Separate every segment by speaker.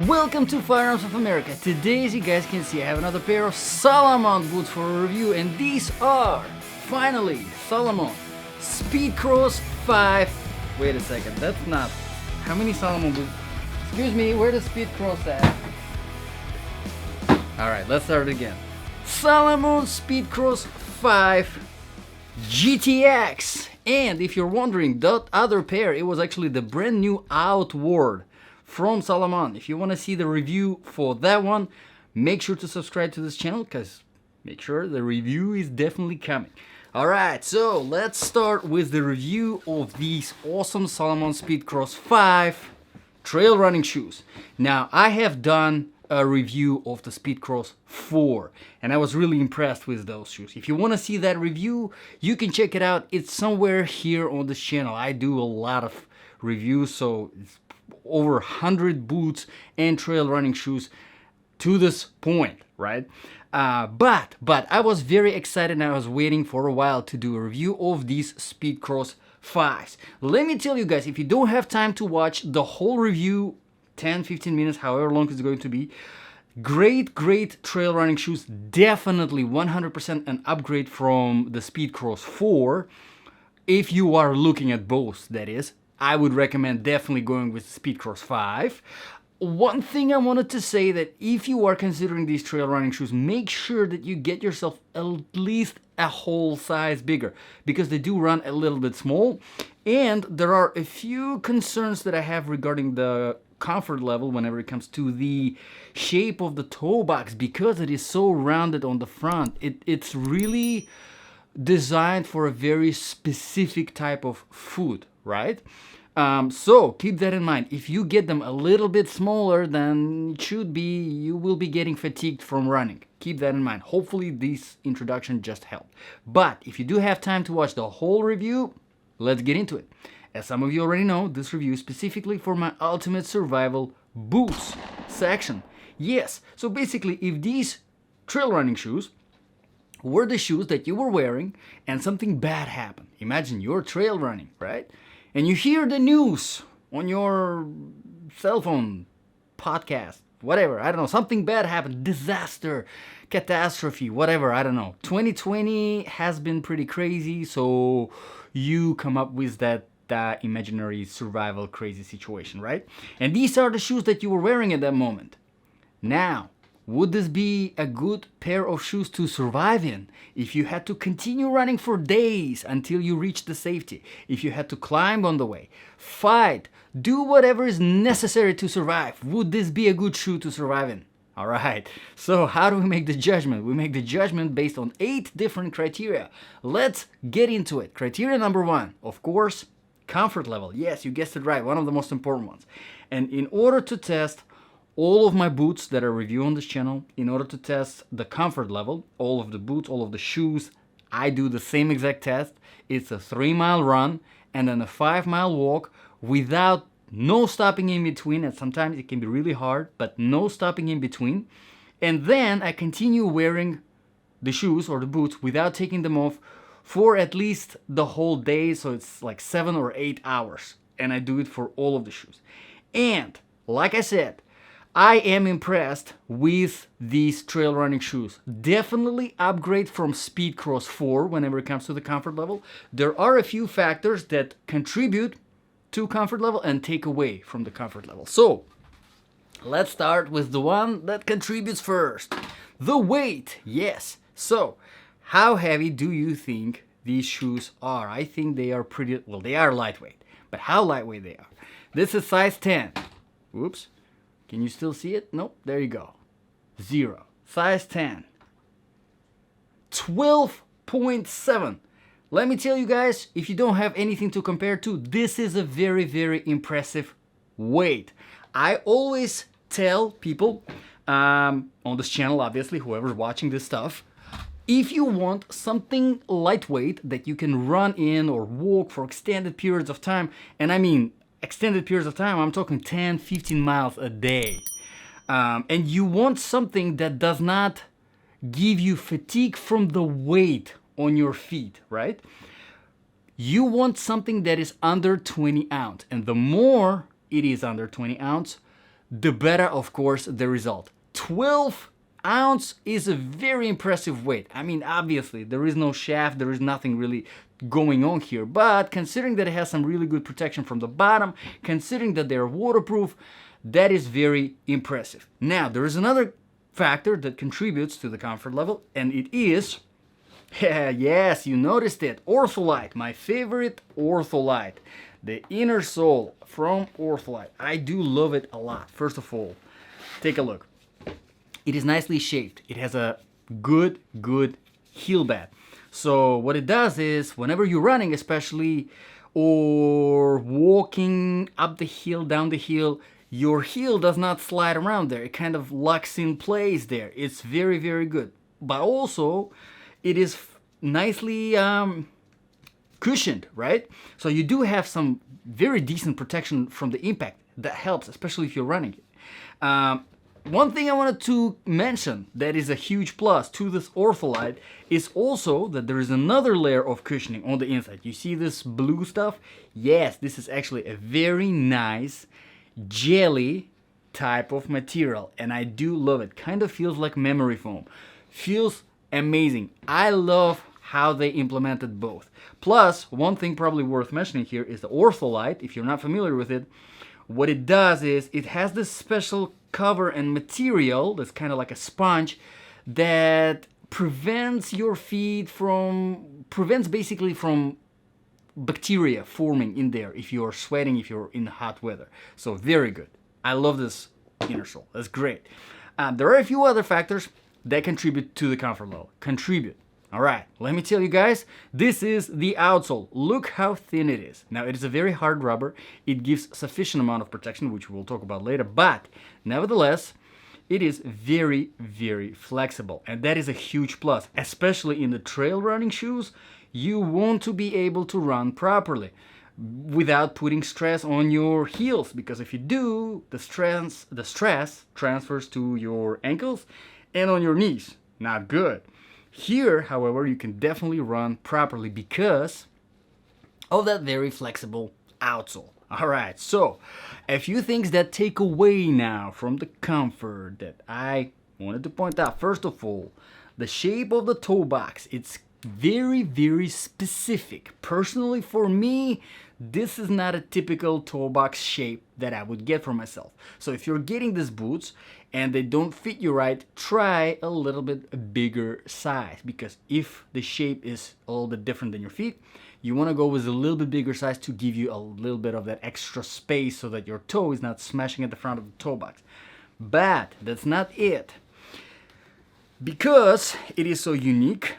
Speaker 1: Welcome to Firearms of America. Today, as you guys can see, I have another pair of Salomon boots for a review, and these are, finally, Salomon Speedcross 5. Wait a second, that's not... How many Salomon boots? Excuse me, where the Speedcross at? Alright, let's start it again. Salomon Speedcross 5 GTX. And if you're wondering, that other pair, it was actually the brand new Outward from Salomon. If you want to see the review for that one, make sure to subscribe to this channel, because make sure the review is definitely coming. Alright, so let's start with the review of these awesome Salomon Speedcross 5 trail running shoes. Now, I have done a review of the Speedcross 4, and I was really impressed with those shoes. If you want to see that review, you can check it out. It's somewhere here on this channel. I do a lot of reviews, so it's over 100 boots and trail running shoes to this point, right? But I was very excited, and I was waiting for a while to do a review of these Speedcross 5s. Let me tell you guys, if you don't have time to watch the whole review, 10-15 minutes, however long it's going to be, great trail running shoes, definitely 100% an upgrade from the Speedcross 4. If you are looking at both, that is, I would recommend definitely going with Speedcross 5. One thing I wanted to say, that if you are considering these trail running shoes, make sure that you get yourself at least a whole size bigger, because they do run a little bit small, and there are a few concerns that I have regarding the comfort level whenever it comes to the shape of the toe box, because it is so rounded on the front. It's really designed for a very specific type of foot, right? So keep that in mind. If you get them a little bit smaller than it should be, you will be getting fatigued from running. Keep that in mind. Hopefully this introduction just helped. But if you do have time to watch the whole review, let's get into it. As some of you already know, this review is specifically for my Ultimate Survival Boots section. Yes, so basically, if these trail running shoes were the shoes that you were wearing and something bad happened, imagine you're trail running, right? And you hear the news on your cell phone, podcast, whatever, I don't know, something bad happened, disaster, catastrophe, whatever, I don't know. 2020 has been pretty crazy, so you come up with that imaginary survival crazy situation, right? And these are the shoes that you were wearing at that moment. Now, would this be a good pair of shoes to survive in? If you had to continue running for days until you reach the safety, if you had to climb on the way, fight, do whatever is necessary to survive, would this be a good shoe to survive in? Alright, so how do we make the judgment? We make the judgment based on 8 different criteria. Let's get into it. Criteria number 1, of course, comfort level. Yes, you guessed it right, one of the most important ones. And in order to test all of my boots that I review on this channel, in order to test the comfort level, all of the boots, all of the shoes, I do the same exact test. It's a 3-mile run and then a 5-mile walk without no stopping in between, and sometimes it can be really hard, but no stopping in between. And then I continue wearing the shoes or the boots without taking them off for at least the whole day, so it's like 7 or 8 hours, and I do it for all of the shoes. And like I said, I am impressed with these trail running shoes. Definitely upgrade from Speedcross 4 whenever it comes to the comfort level. There are a few factors that contribute to comfort level and take away from the comfort level. So let's start with the one that contributes first. The weight, yes. So how heavy do you think these shoes are? I think they are pretty, well, they are lightweight, but how lightweight they are? This is size 10. Oops. Can you still see it? Nope, there you go. 0. Size 10. 12.7. Let me tell you guys, if you don't have anything to compare to, this is a very impressive weight. I always tell people on this channel, obviously, whoever's watching this stuff, if you want something lightweight that you can run in or walk for extended periods of time, and I mean extended periods of time, I'm talking 10-15 miles a day, and you want something that does not give you fatigue from the weight on your feet, right? You want something that is under 20 ounce, and the more it is under 20 ounce, the better, of course, the result. 12 ounce is a very impressive weight. I mean, obviously, there is no shaft, there is nothing really going on here, but considering that it has some really good protection from the bottom, considering that they're waterproof, that is very impressive. Now, there is another factor that contributes to the comfort level, and it is, yes, you noticed it, Ortholite, my favorite Ortholite. The inner sole from Ortholite. I do love it a lot. First of all, take a look. It is nicely shaped. It has a good heel bed. So what it does is, whenever you're running especially, or walking up the hill, down the hill, your heel does not slide around there. It kind of locks in place there. It's very good. But also, it is nicely cushioned, right? So you do have some very decent protection from the impact. That helps, especially if you're running it. One thing I wanted to mention that is a huge plus to this Ortholite is also that there is another layer of cushioning on the inside. You see this blue stuff? Yes, this is actually a very nice jelly type of material, and I do love it. Kind of feels like memory foam. Feels amazing. I love how they implemented both. Plus, one thing probably worth mentioning here is the Ortholite. If you're not familiar with it, what it does is it has this special cover and material that's kind of like a sponge that prevents your feet from, basically from bacteria forming in there if you're sweating, if you're in hot weather. So very good. I love this inner sole. That's great. There are a few other factors that contribute to the comfort level. All right, let me tell you guys, this is the outsole. Look how thin it is. Now, it is a very hard rubber. It gives sufficient amount of protection, which we'll talk about later, but nevertheless, it is very flexible, and that is a huge plus, especially in the trail running shoes. You want to be able to run properly without putting stress on your heels, because if you do, the stress transfers to your ankles and on your knees. Not good. Here, however, you can definitely run properly because of that very flexible outsole. Alright, so a few things that take away now from the comfort that I wanted to point out. First of all, the shape of the toe box. It's very specific. Personally, for me, this is not a typical toe box shape that I would get for myself. So if you're getting these boots and they don't fit you right, try a little bit bigger size, because if the shape is a little bit different than your feet, you want to go with a little bit bigger size to give you a little bit of that extra space so that your toe is not smashing at the front of the toe box. But that's not it. Because it is so unique,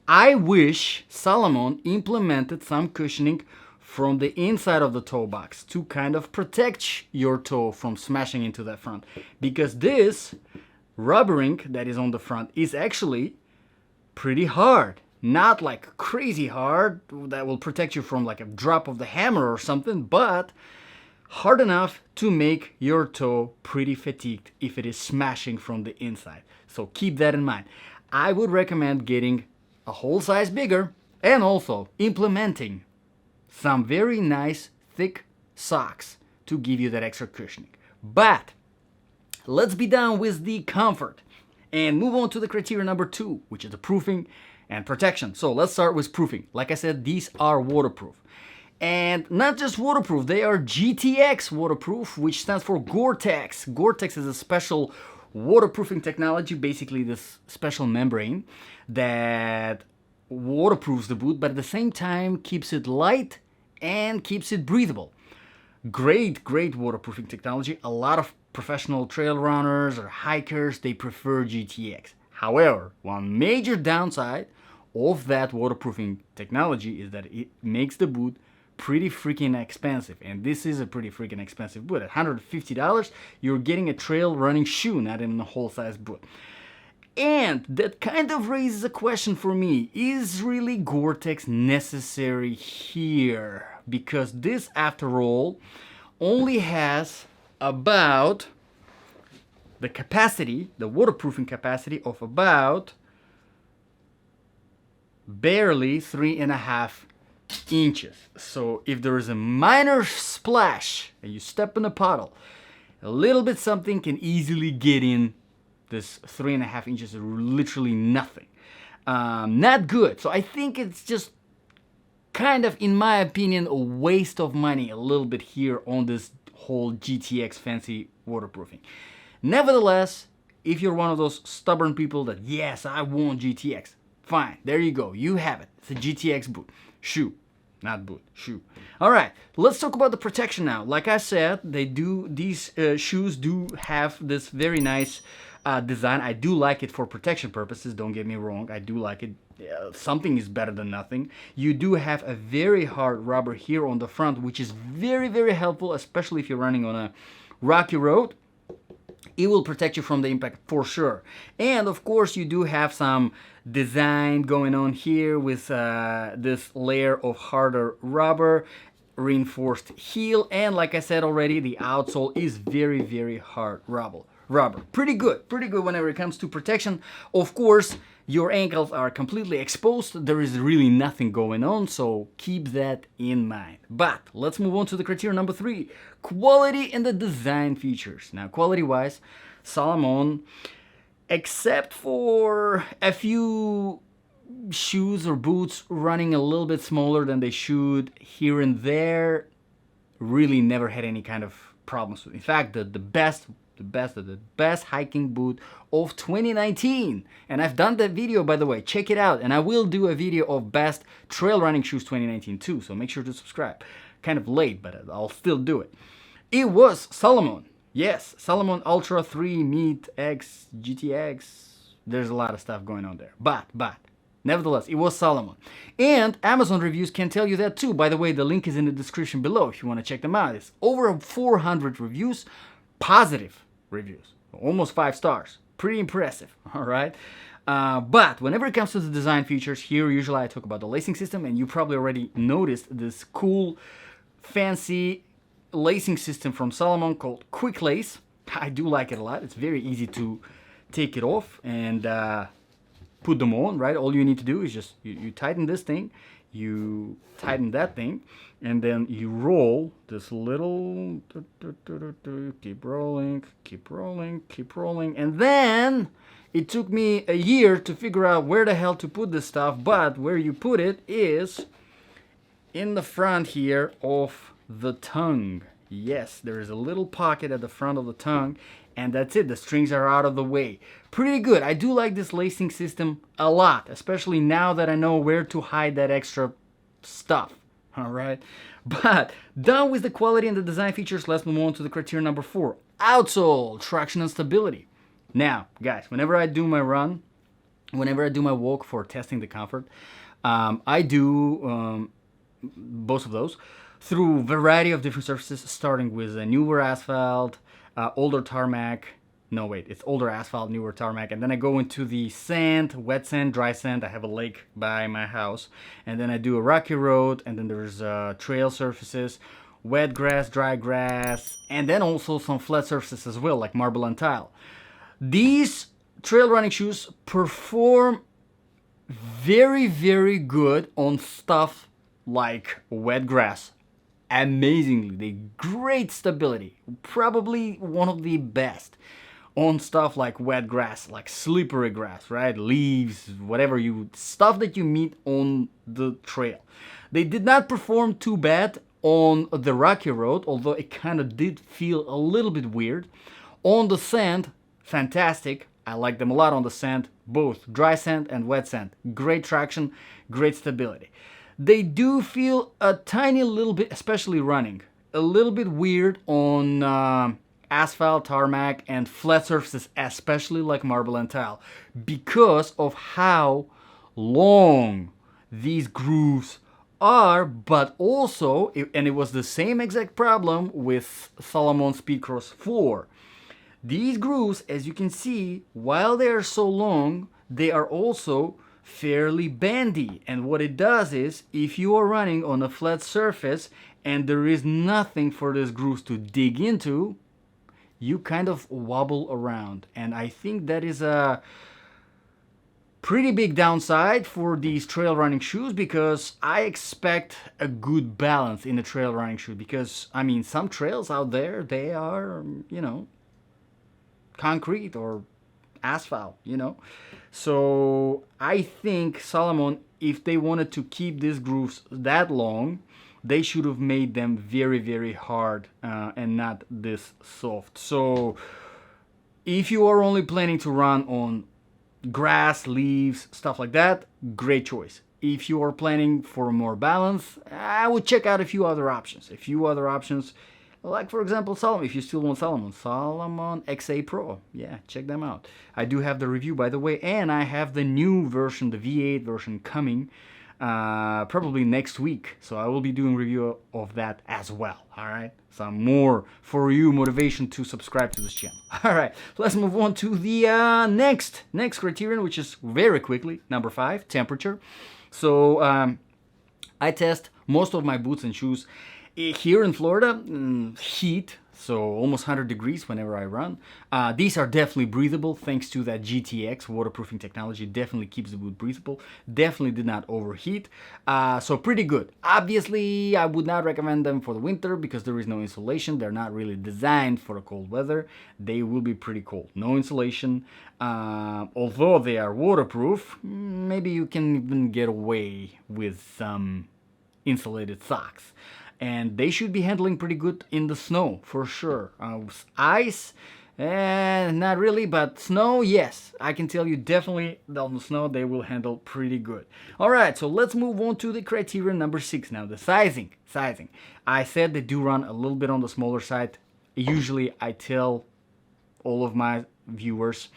Speaker 1: I wish Salomon implemented some cushioning from the inside of the toe box to kind of protect your toe from smashing into that front. Because this rubbering that is on the front is actually pretty hard. Not like crazy hard that will protect you from like a drop of the hammer or something, but hard enough to make your toe pretty fatigued if it is smashing from the inside. So keep that in mind. I would recommend getting a whole size bigger and also implementing some very nice thick socks to give you that extra cushioning. But let's be done with the comfort and move on to the criteria number 2, which is the proofing and protection. So let's start with proofing. Like I said, these are waterproof. And not just waterproof, they are GTX waterproof, which stands for Gore-Tex. Gore-Tex is a special waterproofing technology, basically this special membrane that waterproofs the boot, but at the same time keeps it light and keeps it breathable. Great waterproofing technology. A lot of professional trail runners or hikers, they prefer GTX. However, one major downside of that waterproofing technology is that it makes the boot pretty freaking expensive, and this is a pretty freaking expensive boot. At $150, you're getting a trail running shoe, not in a whole size boot. And that kind of raises a question for me. Is really Gore-Tex necessary here? Because this, after all, only has about the capacity, the waterproofing capacity of about barely 3.5 inches. So if there is a minor splash and you step in a puddle, A little bit something can easily get in. This 3.5 inches is literally nothing. Not good. So I think it's just kind of, in my opinion, a waste of money a little bit here on this whole GTX fancy waterproofing. Nevertheless, if you're one of those stubborn people that, yes, I want GTX, fine, there you go, you have it. It's a GTX boot. Shoe. Not boot, shoe. All right, let's talk about the protection now. Like I said, these shoes do have this very nice design. I do like it for protection purposes, don't get me wrong. I do like it. Something is better than nothing. You do have a very hard rubber here on the front, which is very, very helpful, especially if you're running on a rocky road. It will protect you from the impact for sure. And of course, you do have some design going on here with this layer of harder rubber, reinforced heel, and like I said already, the outsole is very, very hard rubber. Pretty good whenever it comes to protection. Of course, your ankles are completely exposed. There is really nothing going on, so keep that in mind. But let's move on to the criteria number 3, quality and the design features. Now, quality-wise, Salomon, except for a few shoes or boots running a little bit smaller than they should here and there, really never had any kind of problems. In fact, the best hiking boot of 2019, and I've done that video, by the way, check it out, and I will do a video of best trail running shoes 2019 too, so make sure to subscribe. Kind of late, but I'll still do it. It was Salomon. Yes, Salomon Ultra 3 Meet X GTX. There's a lot of stuff going on there, but nevertheless, it was Salomon. And Amazon reviews can tell you that too. By the way, the link is in the description below if you want to check them out. It's over 400 reviews, positive reviews, almost 5 stars. Pretty impressive, all right? But whenever it comes to the design features, here usually I talk about the lacing system, and you probably already noticed this cool, fancy lacing system from Salomon called Quicklace. I do like it a lot. It's very easy to take it off and put them on, right? All you need to do is just, you tighten this thing, you tighten that thing, and then you roll this little, keep rolling, and then it took me a year to figure out where the hell to put this stuff, but where you put it is in the front here of the tongue. Yes, there is a little pocket at the front of the tongue, and that's it. The strings are out of the way. Pretty good. I do like this lacing system a lot, especially now that I know where to hide that extra stuff. All right, but done with the quality and the design features. Let's move on to the criteria number 4, outsole, traction and stability. Now, guys, whenever I do my run, whenever I do my walk for testing the comfort, I do both of those through a variety of different surfaces, starting with a newer asphalt, older tarmac. No, wait, it's older asphalt, newer tarmac, and then I go into the sand, wet sand, dry sand. I have a lake by my house, and then I do a rocky road, and then there's trail surfaces, wet grass, dry grass, and then also some flat surfaces as well, like marble and tile. These trail running shoes perform very, very good on stuff like wet grass. Amazingly, they great stability, probably one of the best on stuff like wet grass, like slippery grass, right? Leaves, whatever stuff that you meet on the trail. They did not perform too bad on the rocky road, although it kind of did feel a little bit weird. On the sand, fantastic. I like them a lot on the sand, both dry sand and wet sand. Great traction, great stability. They do feel a tiny little bit, especially running, a little bit weird on asphalt, tarmac, and flat surfaces, especially like marble and tile, because of how long these grooves are, but also, and it was the same exact problem with Salomon Speedcross 4. These grooves, as you can see, while they are so long, they are also fairly bendy, and what it does is, if you are running on a flat surface and there is nothing for these grooves to dig into, you kind of wobble around. And I think that is a Pretty big downside for these trail running shoes, because I expect a good balance in the trail running shoe, because I mean, some trails out there, they are, you know, concrete or asphalt, you know. So I think Salomon, if they wanted to keep these grooves that long, they should have made them very, very hard and not this soft. So if you are only planning to run on grass, leaves, stuff like that, great choice. If you are planning for more balance, I would check out a few other options. Like for example, Salomon, if you still want Salomon XA Pro. Yeah, check them out. I do have the review, by the way, and I have the new version, the V8 version, coming probably next week. So I will be doing review of that as well. All right, some more for you motivation to subscribe to this channel. All right, let's move on to the next criterion, which is very quickly number 5, temperature. So I test most of my boots and shoes here in Florida, heat, so almost 100 degrees whenever I run. These are definitely breathable thanks to that GTX waterproofing technology. Definitely keeps the boot breathable. Definitely did not overheat. So pretty good. Obviously, I would not recommend them for the winter because there is no insulation. They're not really designed for the cold weather. They will be pretty cold. No insulation. Although they are waterproof, maybe you can even get away with some insulated socks. And they should be handling pretty good in the snow, for sure. Ice, not really, but snow, yes. I can tell you definitely on the snow they will handle pretty good. All right, so let's move on to the criterion number 6 now, the sizing. I said they do run a little bit on the smaller side. Usually I tell all of my viewers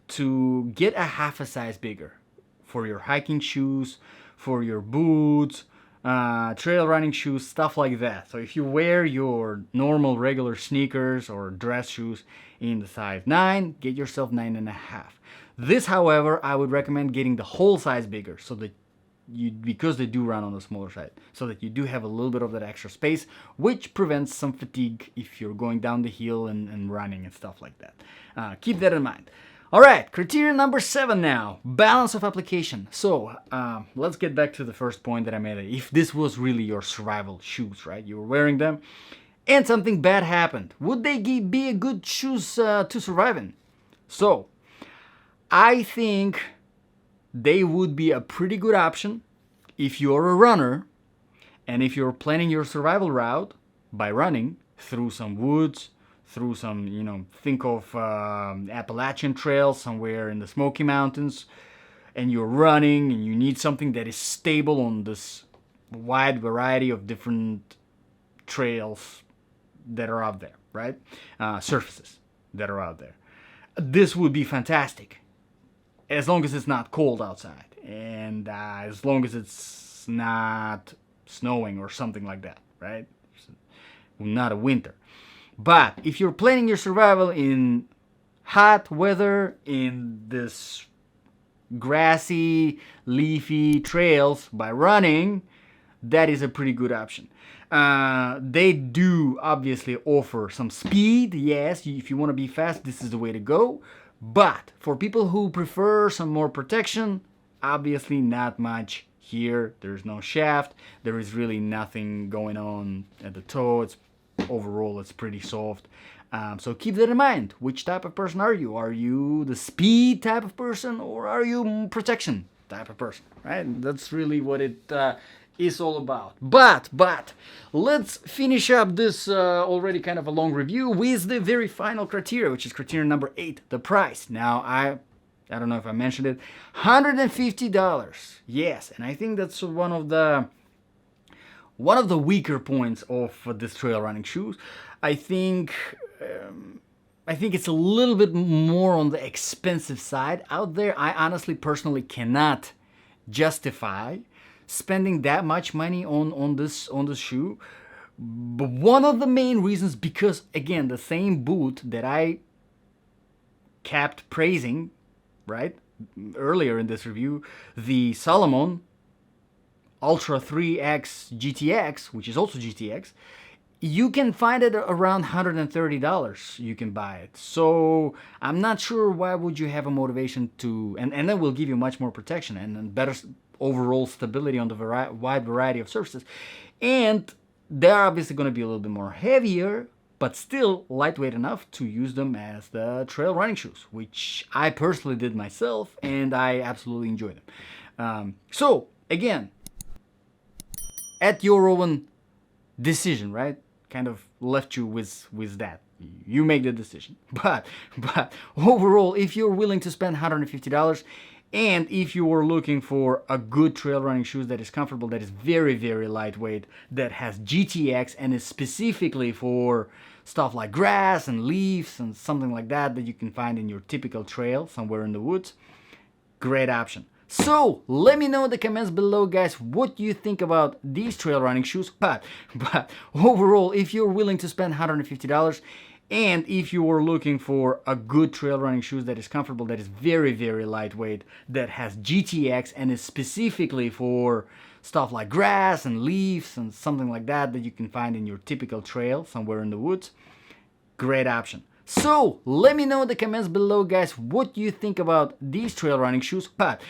Speaker 1: to get a half a size bigger for your hiking shoes, for your boots, trail running shoes, stuff like that. So if you wear your normal regular sneakers or dress shoes in the size 9, get yourself 9.5. This, however, I would recommend getting the whole size bigger, so that because they do run on the smaller side, so that you do have a little bit of that extra space, which prevents some fatigue if you're going down the hill and running and stuff like that. Keep that in mind. All right, criterion number 7 now, balance of application. So let's get back to the first point that I made. If this was really your survival shoes, right? You were wearing them and something bad happened, would they be a good shoes to survive in? So I think they would be a pretty good option if you're a runner and if you're planning your survival route by running through some woods, through some, you know, think of Appalachian Trail somewhere in the Smoky Mountains, and you're running and you need something that is stable on this wide variety of different trails that are out there, right? Surfaces that are out there. This would be fantastic, as long as it's not cold outside, and as long as it's not snowing or something like that, right? Not a winter. But if you're planning your survival in hot weather, in this grassy, leafy trails by running, that is a pretty good option. They do obviously offer some speed. Yes, if you want to be fast, this is the way to go. But for people who prefer some more protection, obviously not much here. There's no shaft. There is really nothing going on at the toe. Overall, it's pretty soft. So keep that in mind. Which type of person are you? Are you the speed type of person, or are you protection type of person? Right? That's really what it is all about. But let's finish up this already kind of a long review with the very final criteria, which is criterion number 8, the price. Now I don't know if I mentioned it, $150. Yes, and I think that's one of the weaker points of this trail running shoes. I think it's a little bit more on the expensive side out there. I honestly, personally cannot justify spending that much money on this shoe. But one of the main reasons, because again, the same boot that I kept praising, right, earlier in this review, the Salomon Ultra 3X GTX, which is also GTX, you can find it around $130. You can buy it. So I'm not sure why would you have a motivation to, and that will give you much more protection and better overall stability on the wide variety of surfaces. And they're obviously going to be a little bit more heavier, but still lightweight enough to use them as the trail running shoes, which I personally did myself, and I absolutely enjoy them. So again, at your own decision, right? Kind of left you with that. You make the decision. But overall, if you're willing to spend $150, and if you are looking for a good trail running shoes that is comfortable, that is very, very lightweight, that has GTX and is specifically for stuff like grass and leaves and something like that that you can find in your typical trail somewhere in the woods, great option. So let me know in the comments below, guys, what you think about these trail running shoes. But overall, if you're willing to spend $150, and if you are looking for a good trail running shoes that is comfortable, that is very, very lightweight, that has GTX and is specifically for stuff like grass and leaves and something like that that you can find in your typical trail somewhere in the woods, great option. So let me know in the comments below, guys, what you think about these trail running shoes. But